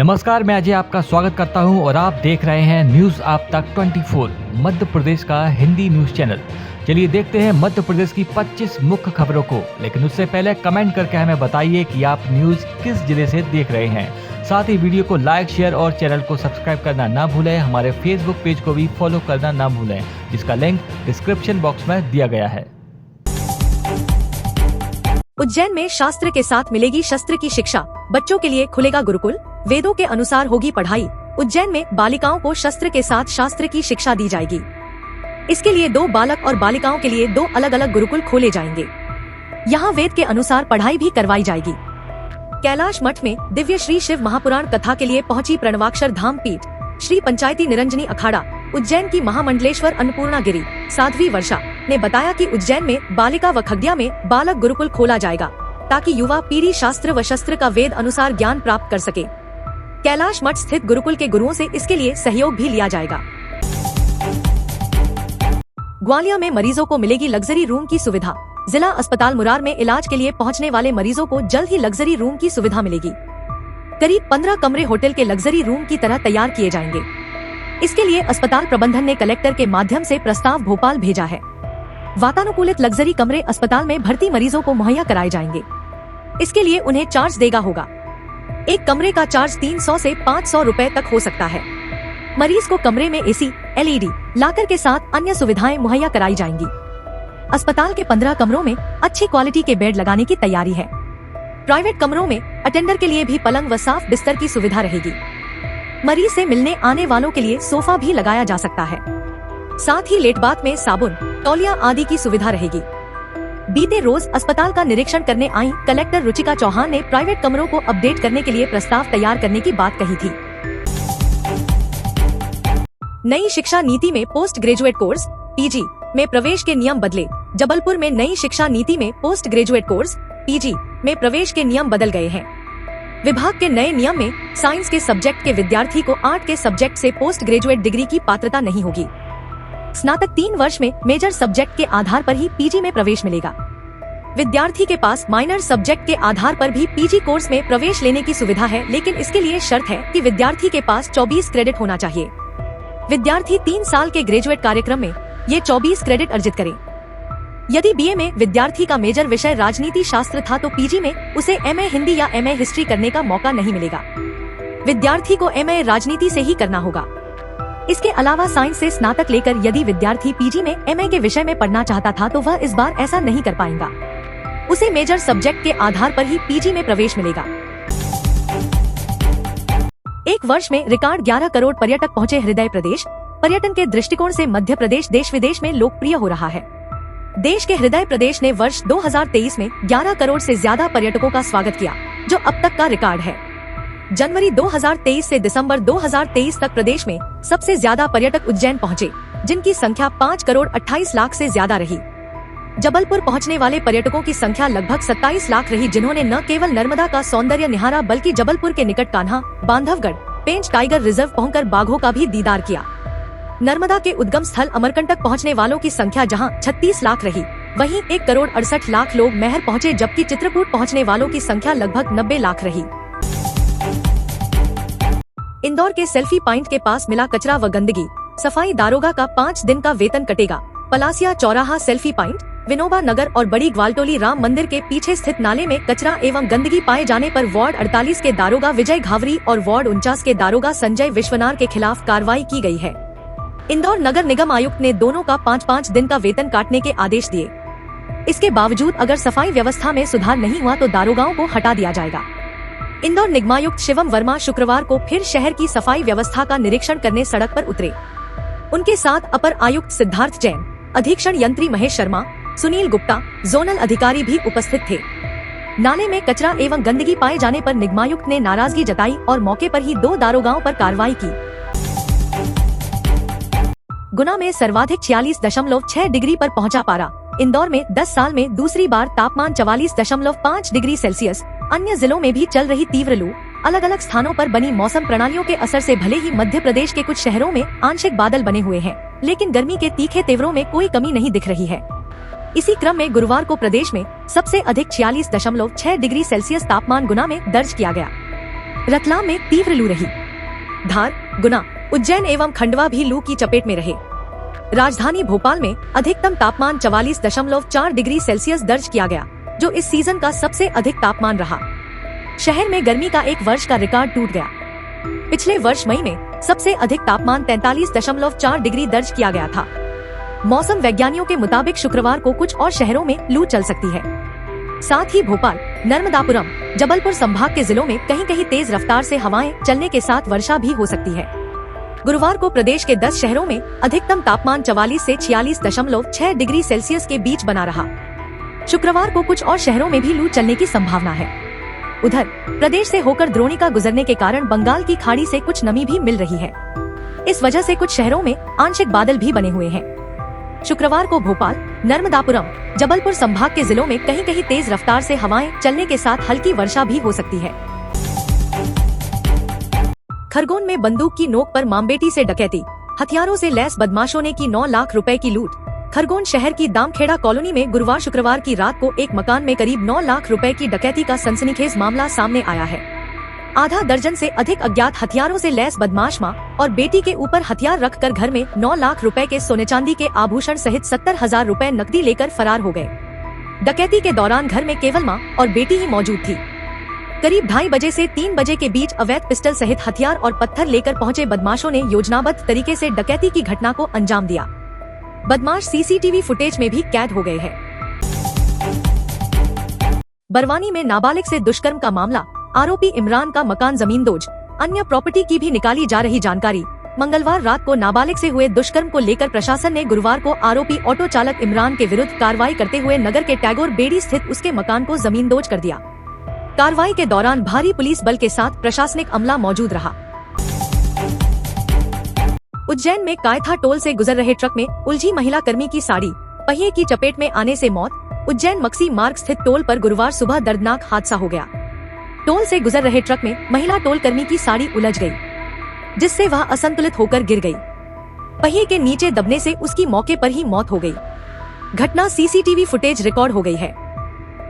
नमस्कार, मैं अजय आपका स्वागत करता हूं और आप देख रहे हैं न्यूज़ आप तक 24 मध्य प्रदेश का हिंदी न्यूज़ चैनल। चलिए देखते हैं मध्य प्रदेश की 25 मुख्य खबरों को, लेकिन उससे पहले कमेंट करके हमें बताइए कि आप न्यूज़ किस जिले से देख रहे हैं। साथ ही वीडियो को लाइक, शेयर और चैनल को सब्सक्राइब करना ना भूलें। हमारे फेसबुक पेज को भी फॉलो करना ना भूलें, जिसका लिंक डिस्क्रिप्शन बॉक्स में दिया गया है। उज्जैन में शास्त्र के साथ मिलेगी शस्त्र की शिक्षा, बच्चों के लिए खुलेगा गुरुकुल, वेदों के अनुसार होगी पढ़ाई। उज्जैन में बालिकाओं को शस्त्र के साथ शास्त्र की शिक्षा दी जाएगी। इसके लिए 2 बालक और बालिकाओं के लिए 2 अलग अलग गुरुकुल खोले जाएंगे। यहाँ वेद के अनुसार पढ़ाई भी करवाई जाएगी। कैलाश मठ में दिव्य श्री शिव महापुराण कथा के लिए पहुंची प्रणवाक्षर धाम पीठ, श्री पंचायती निरंजनी अखाड़ा, उज्जैन की महामंडलेश्वर अन्नपूर्णा गिरी साध्वी वर्षा ने बताया कि उज्जैन में बालिका व खगड़िया में बालक गुरुकुल खोला जाएगा, ताकि युवा पीढ़ी शास्त्र व शस्त्र का वेद अनुसार ज्ञान प्राप्त कर सके। कैलाश मठ स्थित गुरुकुल के गुरुओं से इसके लिए सहयोग भी लिया जाएगा। ग्वालियर में मरीजों को मिलेगी लग्जरी रूम की सुविधा। जिला अस्पताल मुरार में इलाज के लिए पहुंचने वाले मरीजों को जल्द ही लग्जरी रूम की सुविधा मिलेगी। करीब 15 कमरे होटल के लग्जरी रूम की तरह तैयार किए जाएंगे। इसके लिए अस्पताल प्रबंधन ने कलेक्टर के माध्यम से प्रस्ताव भोपाल भेजा है। वातानुकूलित लग्जरी कमरे अस्पताल में भर्ती मरीजों को मुहैया कराए जाएंगे। इसके लिए उन्हें चार्ज देगा होगा। एक कमरे का चार्ज 300 से 500 रुपए तक हो सकता है। मरीज को कमरे में एसी, LED, लाकर के साथ अन्य सुविधाएं मुहैया कराई जाएंगी। अस्पताल के 15 कमरों में अच्छी क्वालिटी के बेड लगाने की तैयारी है। प्राइवेट कमरों में अटेंडर के लिए भी पलंग व साफ बिस्तर की सुविधा रहेगी। मरीज से मिलने आने वालों के लिए सोफा भी लगाया जा सकता है। साथ ही लेट बाथ में साबुन, तौलिया आदि की सुविधा रहेगी। बीते रोज अस्पताल का निरीक्षण करने आई कलेक्टर रुचिका चौहान ने प्राइवेट कमरों को अपडेट करने के लिए प्रस्ताव तैयार करने की बात कही थी। नई शिक्षा नीति में पोस्ट ग्रेजुएट कोर्स PG में प्रवेश के नियम बदले। जबलपुर में नई शिक्षा नीति में पोस्ट ग्रेजुएट कोर्स PG में प्रवेश के नियम बदल गए हैं। विभाग के नए नियम में साइंस के सब्जेक्ट के विद्यार्थी को आर्ट के सब्जेक्ट से पोस्ट ग्रेजुएट डिग्री की पात्रता नहीं होगी। स्नातक 3 वर्ष में मेजर सब्जेक्ट के आधार पर ही PG में प्रवेश मिलेगा। विद्यार्थी के पास माइनर सब्जेक्ट के आधार पर भी PG कोर्स में प्रवेश लेने की सुविधा है, लेकिन इसके लिए शर्त है कि विद्यार्थी के पास 24 क्रेडिट होना चाहिए। विद्यार्थी 3 साल के ग्रेजुएट कार्यक्रम में ये 24 क्रेडिट अर्जित करे। यदि BA में विद्यार्थी का मेजर विषय राजनीति शास्त्र था तो PG में उसे MA हिंदी या MA हिस्ट्री करने का मौका नहीं मिलेगा। विद्यार्थी को MA राजनीति से ही करना होगा। इसके अलावा साइंस से स्नातक लेकर यदि विद्यार्थी PG में MA के विषय में पढ़ना चाहता था तो वह इस बार ऐसा नहीं कर पाएगा। उसे मेजर सब्जेक्ट के आधार पर ही PG में प्रवेश मिलेगा। एक वर्ष में रिकॉर्ड 11 करोड़ पर्यटक पहुँचे हृदय प्रदेश। पर्यटन के दृष्टिकोण से मध्य प्रदेश देश विदेश में लोकप्रिय हो रहा है। देश के हृदय प्रदेश ने वर्ष 2023 में 11 करोड़ से ज्यादा पर्यटकों का स्वागत किया, जो अब तक का रिकॉर्ड है। जनवरी 2023 से दिसंबर 2023 तक प्रदेश में सबसे ज्यादा पर्यटक उज्जैन पहुंचे, जिनकी संख्या 5 करोड़ 28 लाख से ज्यादा रही। जबलपुर पहुंचने वाले पर्यटकों की संख्या लगभग 27 लाख रही, जिन्होंने न केवल नर्मदा का सौंदर्य निहारा बल्कि जबलपुर के निकट कान्हा, बांधवगढ़, पेंच टाइगर रिजर्व पहुंचकर बाघों का भी दीदार किया। नर्मदा के उद्गम स्थल अमरकंटक पहुंचने वालों की संख्या जहां 36 लाख रही, वहीं 1 करोड़ 68 लाख लोग महर पहुंचे, जबकि चित्रकूट पहुंचने वालों की संख्या लगभग 90 लाख रही। इंदौर के सेल्फी पॉइंट के पास मिला कचरा व गंदगी, सफाई दारोगा का 5 दिन का वेतन कटेगा। पलासिया चौराहा सेल्फी पॉइंट, विनोबा नगर और बड़ी ग्वालटोली राम मंदिर के पीछे स्थित नाले में कचरा एवं गंदगी पाए जाने पर वार्ड 48 के दारोगा विजय घावरी और वार्ड 49 के दारोगा संजय विश्वनाथ के खिलाफ कार्रवाई की गई है। इंदौर नगर निगम आयुक्त ने दोनों का 5-5 दिन का वेतन काटने के आदेश दिए। इसके बावजूद अगर सफाई व्यवस्था में सुधार नहीं हुआ तो दारोगाओं को हटा दिया जाएगा। इंदौर निगमायुक्त शिवम वर्मा शुक्रवार को फिर शहर की सफाई व्यवस्था का निरीक्षण करने सड़क पर उतरे। उनके साथ अपर आयुक्त सिद्धार्थ जैन, अधीक्षण यंत्री महेश शर्मा, सुनील गुप्ता, जोनल अधिकारी भी उपस्थित थे। नाले में कचरा एवं गंदगी पाए जाने पर निगमायुक्त ने नाराजगी जताई और मौके पर ही 2 दारोगाओं पर कार्रवाई की। गुना में सर्वाधिक 46.6 डिग्री पर पहुंचा पारा। इंदौर में 10 साल में दूसरी बार तापमान 44.5 डिग्री सेल्सियस। अन्य जिलों में भी चल रही तीव्र लू। अलग अलग स्थानों पर बनी मौसम प्रणालियों के असर से भले ही मध्य प्रदेश के कुछ शहरों में आंशिक बादल बने हुए हैं, लेकिन गर्मी के तीखे तेवरों में कोई कमी नहीं दिख रही है। इसी क्रम में गुरुवार को प्रदेश में सबसे अधिक 46.6 डिग्री सेल्सियस तापमान गुना में दर्ज किया गया। रतलाम में तीव्र लू रही। धार, गुना, उज्जैन एवं खंडवा भी लू की चपेट में रहे। राजधानी भोपाल में अधिकतम तापमान 44.4 डिग्री सेल्सियस दर्ज किया गया, जो इस सीजन का सबसे अधिक तापमान रहा। शहर में गर्मी का एक वर्ष का रिकॉर्ड टूट गया। पिछले वर्ष मई में सबसे अधिक तापमान 43.4 डिग्री दर्ज किया गया था। मौसम वैज्ञानिकों के मुताबिक शुक्रवार को कुछ और शहरों में लू चल सकती है। साथ ही भोपाल, नर्मदापुरम, जबलपुर संभाग के जिलों में कहीं कहीं तेज रफ्तार से हवाएं चलने के साथ वर्षा भी हो सकती है। गुरुवार को प्रदेश के 10 शहरों में अधिकतम तापमान 44 से 46.6 डिग्री सेल्सियस के बीच बना रहा। शुक्रवार को कुछ और शहरों में भी लू चलने की संभावना है। उधर प्रदेश से होकर द्रोणिका गुजरने के कारण बंगाल की खाड़ी से कुछ नमी भी मिल रही है। इस वजह से कुछ शहरों में आंशिक बादल भी बने हुए हैं। शुक्रवार को भोपाल, नर्मदापुरम, जबलपुर संभाग के जिलों में कहीं कहीं तेज रफ्तार से हवाएं चलने के साथ हल्की वर्षा भी हो सकती है। खरगोन में बंदूक की नोक पर मामबेटी से डकैती, हथियारों से लैस बदमाशों ने की 9 लाख रुपए की लूट। खरगोन शहर की दामखेड़ा कॉलोनी में गुरुवार शुक्रवार की रात को एक मकान में करीब 9 लाख रुपए की डकैती का सनसनीखेज मामला सामने आया है। आधा दर्जन से अधिक अज्ञात हथियारों से लैस बदमाश मां और बेटी के ऊपर हथियार रखकर घर में 9 लाख रुपए के सोने चांदी के आभूषण सहित 70,000 रुपए नकदी लेकर फरार हो गए। डकैती के दौरान घर में केवल मां और बेटी ही मौजूद थी। करीब 2:30 बजे से 3 बजे के बीच अवैध पिस्टल सहित हथियार और पत्थर लेकर पहुंचे बदमाशों ने योजनाबद्ध तरीके से डकैती की घटना को अंजाम दिया। बदमाश सीसीटीवी फुटेज में भी कैद हो गए हैं। बरवानी में नाबालिग से दुष्कर्म का मामला, आरोपी इमरान का मकान जमींदोज, अन्य प्रॉपर्टी की भी निकाली जा रही जानकारी। मंगलवार रात को नाबालिग से हुए दुष्कर्म को लेकर प्रशासन ने गुरुवार को आरोपी ऑटो चालक इमरान के विरुद्ध कार्रवाई करते हुए नगर के टैगोर बेड़ी स्थित उसके मकान को जमींदोज कर दिया। कार्रवाई के दौरान भारी पुलिस बल के साथ प्रशासनिक अमला मौजूद रहा। उज्जैन में कायथा टोल से गुजर रहे ट्रक में उलझी महिला कर्मी की साड़ी, पहिए की चपेट में आने से मौत। उज्जैन मक्सी मार्ग स्थित टोल पर गुरुवार सुबह दर्दनाक हादसा हो गया। टोल से गुजर रहे ट्रक में महिला टोल कर्मी की साड़ी उलझ गई, जिससे वह असंतुलित होकर गिर गई। पहिए के नीचे दबने से उसकी मौके पर ही मौत हो गई। घटना सीसीटीवी फुटेज रिकॉर्ड हो गई है।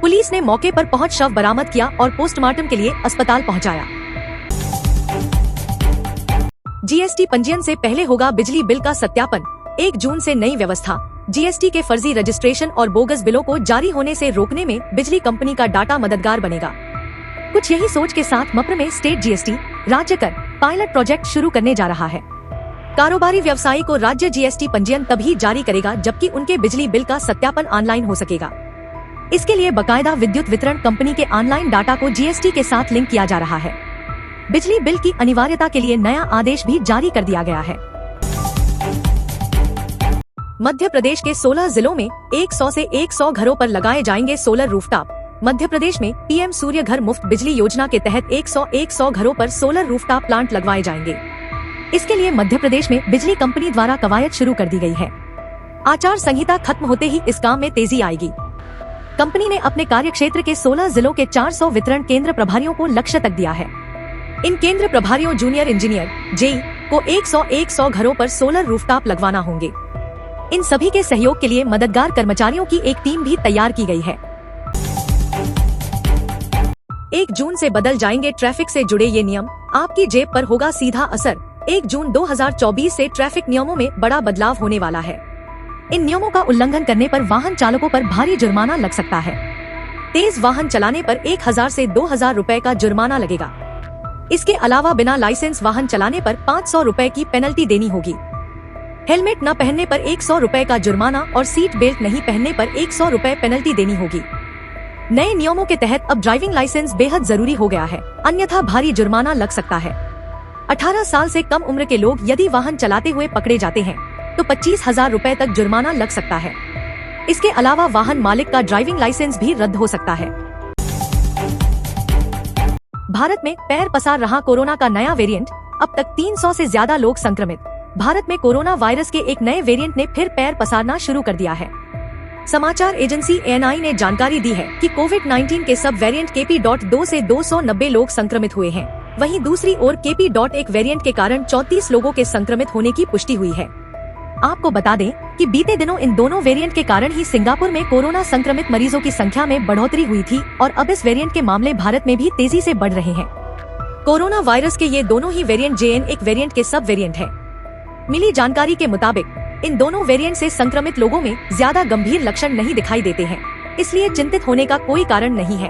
पुलिस ने मौके पर पहुंच शव बरामद किया और पोस्टमार्टम के लिए अस्पताल पहुंचाया। जीएसटी पंजीयन से पहले होगा बिजली बिल का सत्यापन, 1 जून से नई व्यवस्था। जीएसटी के फर्जी रजिस्ट्रेशन और बोगस बिलों को जारी होने से रोकने में बिजली कंपनी का डाटा मददगार बनेगा। कुछ यही सोच के साथ मप्र में स्टेट जीएसटी, राज्य कर पायलट प्रोजेक्ट शुरू करने जा रहा है। कारोबारी व्यवसायी को राज्य जीएसटी पंजीयन तभी जारी करेगा जबकि उनके बिजली बिल का सत्यापन ऑनलाइन हो सकेगा। इसके लिए बकायदा विद्युत वितरण कंपनी के ऑनलाइन डाटा को जीएसटी के साथ लिंक किया जा रहा है। बिजली बिल की अनिवार्यता के लिए नया आदेश भी जारी कर दिया गया है। मध्य प्रदेश के 16 जिलों में 100 से 100 घरों पर लगाए जाएंगे सोलर रूफटॉप। मध्य प्रदेश में पीएम सूर्य घर मुफ्त बिजली योजना के तहत 100 घरों पर सोलर रूफटॉप प्लांट लगवाए जाएंगे। इसके लिए मध्य प्रदेश में बिजली कंपनी द्वारा कवायद शुरू कर दी गई है। आचार संहिता खत्म होते ही इस काम में तेजी आएगी। कंपनी ने अपने कार्यक्षेत्र के 16 जिलों के 400 वितरण केंद्र प्रभारियों को लक्ष्य तक दिया है। इन केंद्र प्रभारियों जूनियर इंजीनियर जेई को 100 घरों पर सोलर रूफटॉप लगवाना होंगे। इन सभी के सहयोग के लिए मददगार कर्मचारियों की एक टीम भी तैयार की गई है। 1 जून से बदल जाएंगे ट्रैफिक से जुड़े ये नियम, आपकी जेब पर होगा सीधा असर। 1 जून 2024 से ट्रैफिक नियमों में बड़ा बदलाव होने वाला है। इन नियमों का उल्लंघन करने पर वाहन चालकों पर भारी जुर्माना लग सकता है। तेज वाहन चलाने पर 1000 से 2000 रुपए का जुर्माना लगेगा। इसके अलावा बिना लाइसेंस वाहन चलाने पर 500 रुपए की पेनल्टी देनी होगी। हेलमेट न पहनने पर 100 रुपए का जुर्माना और सीट बेल्ट नहीं पहनने पर 100 रुपए पेनल्टी देनी होगी। नए नियमों के तहत अब ड्राइविंग लाइसेंस बेहद जरूरी हो गया है, अन्यथा भारी जुर्माना लग सकता है। 18 साल से कम उम्र के लोग यदि वाहन चलाते हुए पकड़े जाते हैं तो 25,000 रुपए तक जुर्माना लग सकता है। इसके अलावा वाहन मालिक का ड्राइविंग लाइसेंस भी रद्द हो सकता है। भारत में पैर पसार रहा कोरोना का नया वेरिएंट, अब तक 300 से ज्यादा लोग संक्रमित। भारत में कोरोना वायरस के एक नए वेरिएंट ने फिर पैर पसारना शुरू कर दिया है। समाचार एजेंसी ANI ने जानकारी दी है कि कोविड-19 के सब वेरिएंट KP.2 से 290 लोग संक्रमित हुए हैं। वहीं दूसरी ओर KP.1 वेरिएंट के कारण 34 लोगों के संक्रमित होने की पुष्टि हुई है। आपको बता दें कि बीते दिनों इन दोनों वेरिएंट के कारण ही सिंगापुर में कोरोना संक्रमित मरीजों की संख्या में बढ़ोतरी हुई थी और अब इस वेरिएंट के मामले भारत में भी तेजी से बढ़ रहे हैं। कोरोना वायरस के ये दोनों ही वेरिएंट JN एक वेरिएंट के सब वेरिएंट है। मिली जानकारी के मुताबिक इन दोनों वेरिएंट से संक्रमित लोगों में ज्यादा गंभीर लक्षण नहीं दिखाई देते हैं, इसलिए चिंतित होने का कोई कारण नहीं है।